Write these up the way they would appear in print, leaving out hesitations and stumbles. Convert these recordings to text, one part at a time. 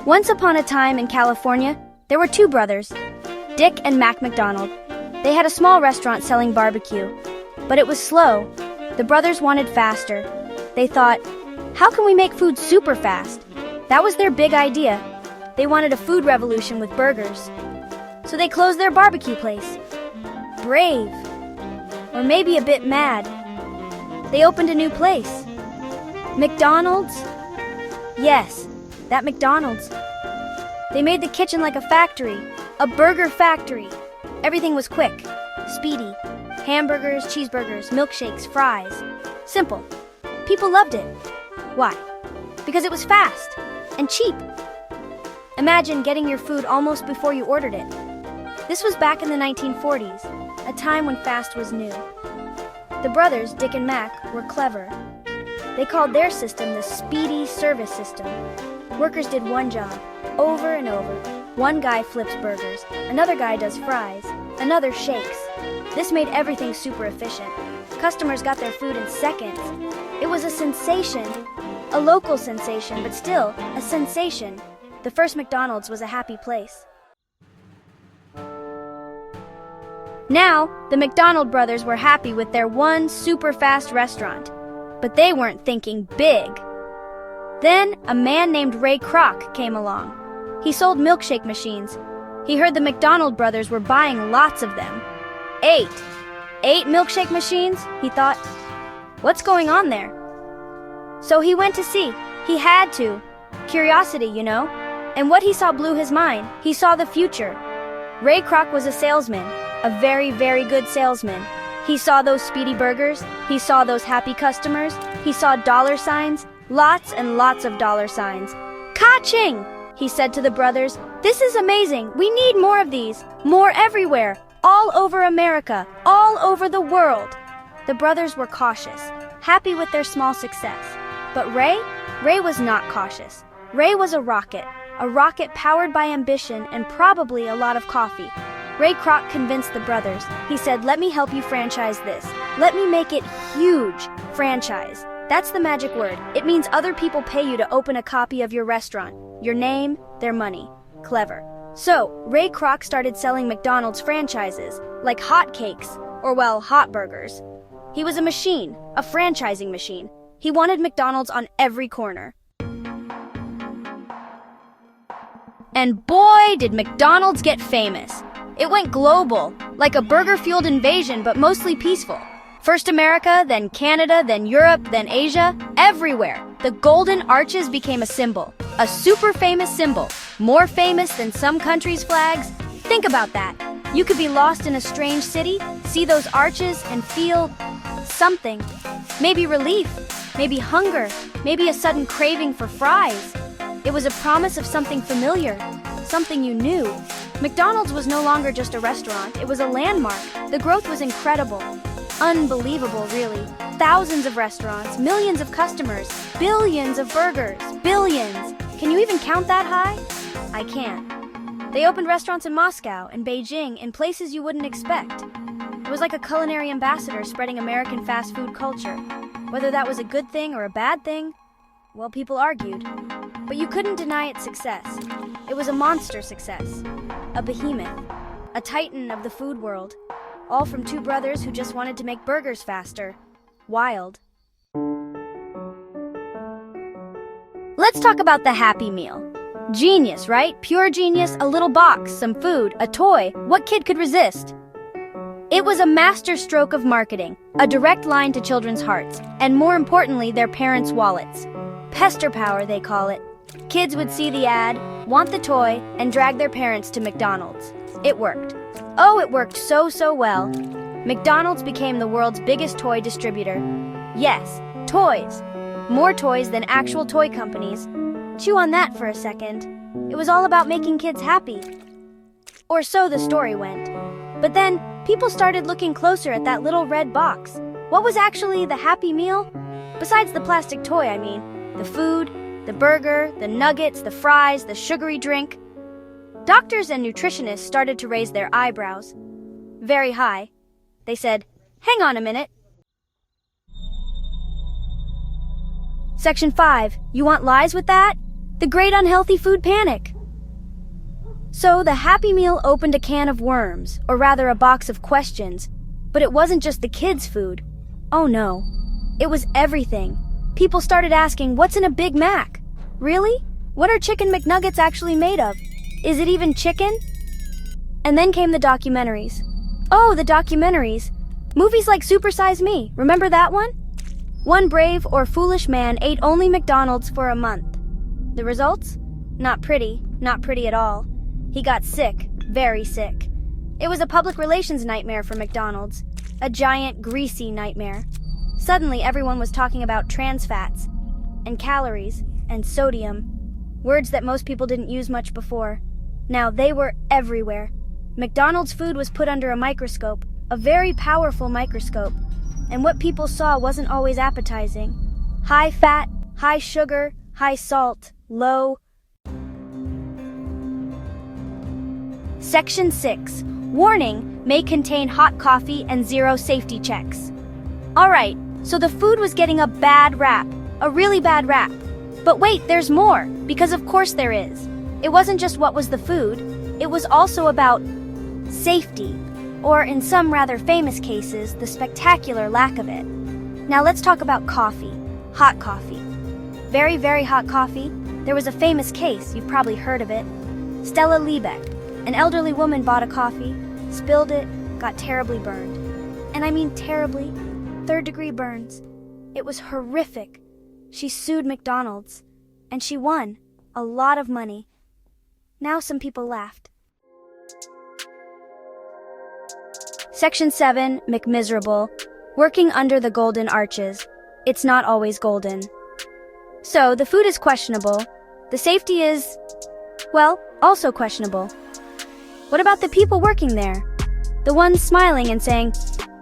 Once upon a time in California, there were two brothers, Dick and Mac McDonald. They had a small restaurant selling barbecue, but it was slow. The brothers wanted faster. They thought, how can we make food super fast? That was their big idea. They wanted a food revolution with burgers. So they closed their barbecue place. Brave, or maybe a bit mad. They opened a new place. McDonald's? Yes, that McDonald's. They made the kitchen like a factory, a burger factory. Everything was quick, speedy. Hamburgers, cheeseburgers, milkshakes, fries. Simple. People loved it. Why? Because it was fast and cheap. Imagine getting your food almost before you ordered it. This was back in the 1940s, a time when fast was new. The brothers, Dick and Mac, were clever. They called their system the speedy service system. Workers did one job, over and over. One guy flips burgers, another guy does fries, another shakes. This made everything super efficient. Customers got their food in seconds. It was a sensation, a local sensation, but still a sensation. The first McDonald's was a happy place. Now, the McDonald brothers were happy with their one super fast restaurant, but they weren't thinking big. Then, a man named Ray Kroc came along. He sold milkshake machines. He heard the McDonald brothers were buying lots of them. Eight milkshake machines, he thought. What's going on there? So he went to see. He had to. Curiosity, you know. And what he saw blew his mind. He saw the future. Ray Kroc was a salesman, a very, very good salesman. He saw those speedy burgers. He saw those happy customers. He saw dollar signs, lots and lots of dollar signs. Ka-ching! He said to the brothers, this is amazing. We need more of these. More everywhere. All over America. All over the world. The brothers were cautious, happy with their small success. But Ray was not cautious. Ray was a rocket powered by ambition and probably a lot of coffee. Ray Kroc convinced the brothers. He said, let me help you franchise this. Let me make it huge. Franchise. That's the magic word. It means other people pay you to open a copy of your restaurant. Your name, their money. Clever. So, Ray Kroc started selling McDonald's franchises, like hotcakes, or well, hot burgers. He was a machine, a franchising machine. He wanted McDonald's on every corner. And boy, did McDonald's get famous. It went global, like a burger-fueled invasion, but mostly peaceful. First America, then Canada, then Europe, then Asia, everywhere. The Golden Arches became a symbol, a super famous symbol, more famous than some countries' flags. Think about that. You could be lost in a strange city, see those arches, and feel something. Maybe relief, maybe hunger, maybe a sudden craving for fries. It was a promise of something familiar, something you knew. McDonald's was no longer just a restaurant, it was a landmark. The growth was incredible. Unbelievable, really. Thousands of restaurants, millions of customers, billions of burgers, billions. Can you even count that high? I can't. They opened restaurants in Moscow and Beijing in places you wouldn't expect. It was like a culinary ambassador spreading American fast food culture. Whether that was a good thing or a bad thing, well, people argued. But you couldn't deny its success. It was a monster success. A behemoth. A titan of the food world. All from two brothers who just wanted to make burgers faster. Wild. Let's talk about the Happy Meal. Genius, right? Pure genius, a little box, some food, a toy. What kid could resist? It was a master stroke of marketing, a direct line to children's hearts, and more importantly, their parents' wallets. Pester power, they call it. Kids would see the ad, want the toy, and drag their parents to McDonald's. It worked. Oh, it worked so well. McDonald's became the world's biggest toy distributor. Yes, toys. More toys than actual toy companies. Chew on that for a second. It was all about making kids happy. Or so the story went. But then, people started looking closer at that little red box. What was actually the Happy Meal? Besides the plastic toy, I mean. The food, the burger, the nuggets, the fries, the sugary drink. Doctors and nutritionists started to raise their eyebrows. Very high. They said, hang on a minute. Section 5. You want lies with that? The Great Unhealthy Food Panic. So the Happy Meal opened a can of worms, or rather a box of questions. But it wasn't just the kids' food. Oh no. It was everything. People started asking, what's in a Big Mac? Really? What are Chicken McNuggets actually made of? Is it even chicken? And then came the documentaries. Oh, the documentaries. Movies like Super Size Me, remember that one? One brave or foolish man ate only McDonald's for a month. The results? Not pretty at all. He got sick, very sick. It was a public relations nightmare for McDonald's. A giant, greasy nightmare. Suddenly, everyone was talking about trans fats, and calories, and sodium. Words that most people didn't use much before. Now, they were everywhere. McDonald's food was put under a microscope, a very powerful microscope. And what people saw wasn't always appetizing. High fat, high sugar, high salt, low. Section 6. Warning, may contain hot coffee and zero safety checks. Alright, so the food was getting a bad rap, a really bad rap. But wait, there's more, because of course there is. It wasn't just what was the food, it was also about safety, or in some rather famous cases, the spectacular lack of it. Now let's talk about coffee, hot coffee. Very, very hot coffee. There was a famous case, you've probably heard of it. Stella Liebeck, an elderly woman bought a coffee, spilled it, got terribly burned. And I mean terribly, 3rd-degree burns. It was horrific. She sued McDonald's, and she won a lot of money. Now some people laughed. Section 7, McMiserable. Working under the golden arches. It's not always golden. So, the food is questionable. The safety is, well, also questionable. What about the people working there? The ones smiling and saying,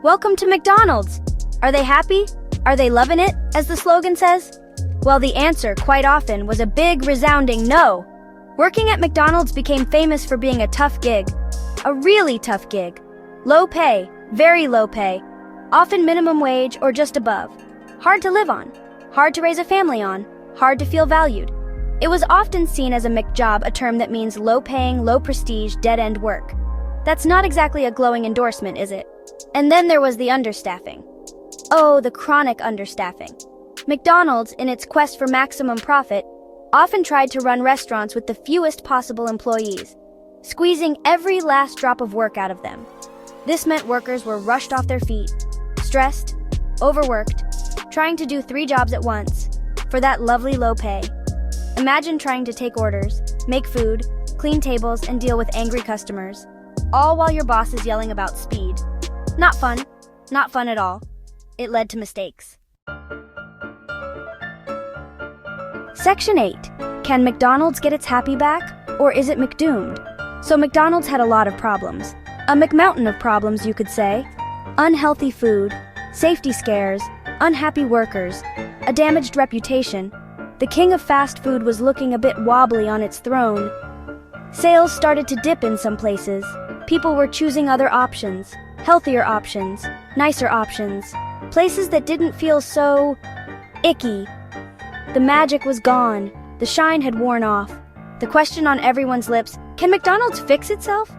"Welcome to McDonald's." Are they happy? Are they loving it, as the slogan says? Well, the answer, quite often, was a big, resounding no. Working at McDonald's became famous for being a tough gig. A really tough gig. Low pay, very low pay. Often minimum wage or just above. Hard to live on. Hard to raise a family on. Hard to feel valued. It was often seen as a McJob, a term that means low-paying, low-prestige, dead-end work. That's not exactly a glowing endorsement, is it? And then there was the understaffing. Oh, the chronic understaffing. McDonald's, in its quest for maximum profit, often tried to run restaurants with the fewest possible employees, squeezing every last drop of work out of them. This meant workers were rushed off their feet, stressed, overworked, trying to do 3 jobs at once, for that lovely low pay. Imagine trying to take orders, make food, clean tables, and deal with angry customers, all while your boss is yelling about speed. Not fun. Not fun at all. It led to mistakes. Section 8. Can McDonald's get its happy back, or is it McDoomed? So McDonald's had a lot of problems. A McMountain of problems, you could say. Unhealthy food, safety scares, unhappy workers, a damaged reputation. The king of fast food was looking a bit wobbly on its throne. Sales started to dip in some places. People were choosing other options, healthier options, nicer options, places that didn't feel so icky. The magic was gone. The shine had worn off. The question on everyone's lips, can McDonald's fix itself?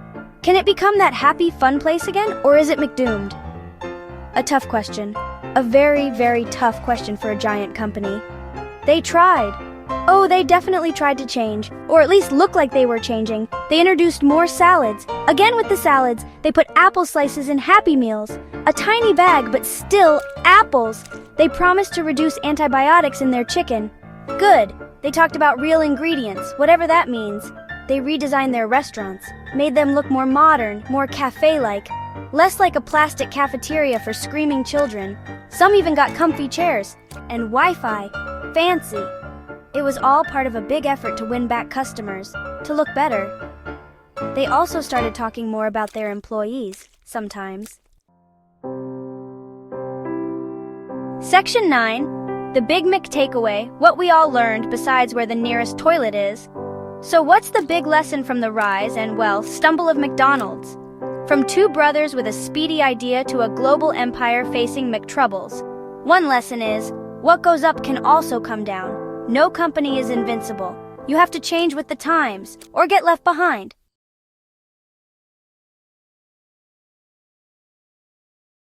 Can it become that happy, fun place again, or is it McDoomed? A tough question. A very, very tough question for a giant company. They tried. Oh, they definitely tried to change, or at least look like they were changing. They introduced more salads. Again with the salads, they put apple slices in Happy Meals. A tiny bag, but still apples. They promised to reduce antibiotics in their chicken. Good. They talked about real ingredients, whatever that means. They redesigned their restaurants, made them look more modern, more cafe-like, less like a plastic cafeteria for screaming children. Some even got comfy chairs and Wi-Fi. Fancy. It was all part of a big effort to win back customers, to look better. They also started talking more about their employees, sometimes. Section 9. The Big Mc Takeaway, what we all learned besides where the nearest toilet is. So what's the big lesson from the rise and, well, stumble of McDonald's? From 2 brothers with a speedy idea to a global empire facing McTroubles. One lesson is, what goes up can also come down. No company is invincible. You have to change with the times, or get left behind.